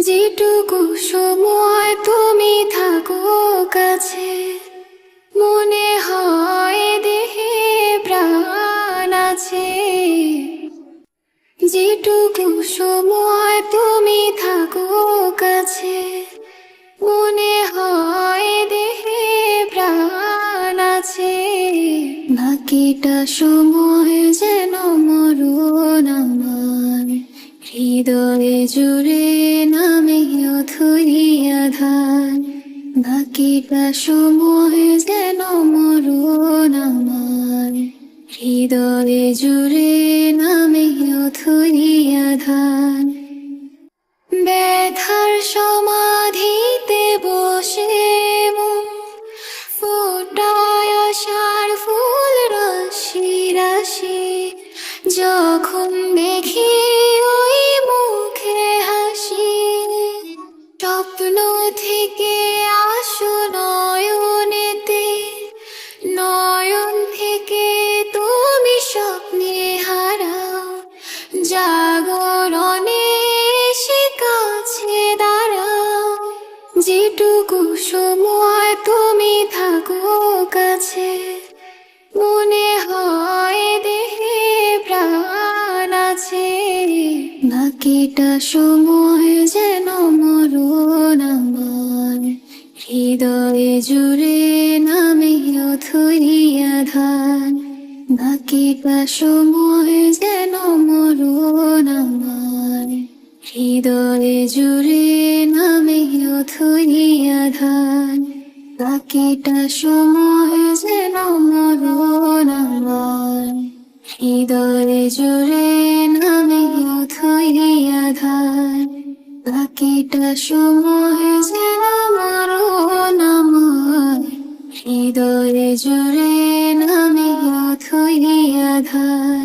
যেটুকু সময় তুমি থাকো কাছে, মনে হয় দেহে প্রাণ আছে। যেটুকু সময় তুমি থাকো কাছে, মনে হয় দেহে প্রাণ আছে। বাকিটা সময় যেন মরণ আমার, হৃদয়ে জুড়ে নামে অথই আধার। বাকিটা সময় যেন মরণ আমার, হৃদয়ে জুড়ে নামে অথই আধার। ব্যথার সমাধিতে বসে মন ফোটায় আশার ফুল রাশি রাশি। যখন দেখি ওই মুখে হাসি, স্বপ্ন থেকে আসো নয়নেতে, নয়ন থেকে তুমি স্বপ্নে হারাও। জাগরণে এসে কাছে দাঁড়াও। যেটুকু সময় তুমি থাকো কাছে, মনে হয় দেহে প্রাণ আছে। বাকিটা সময় যেন মরণ আমার, হৃদয়ে জুড়ে নামে অথই আধার। বাকিটা সময় যেন মরণ আমার, হৃদয়ে জুড়ে নামে অথই আধার। বাকিটা সময় যেন মরণ আমার, হৃদয়ে জুড়ে নামে অথই আধার। বাকিটা সময় যেন মরণ আমার, হৃদয়ে জুড়ে নামে অথই আধার।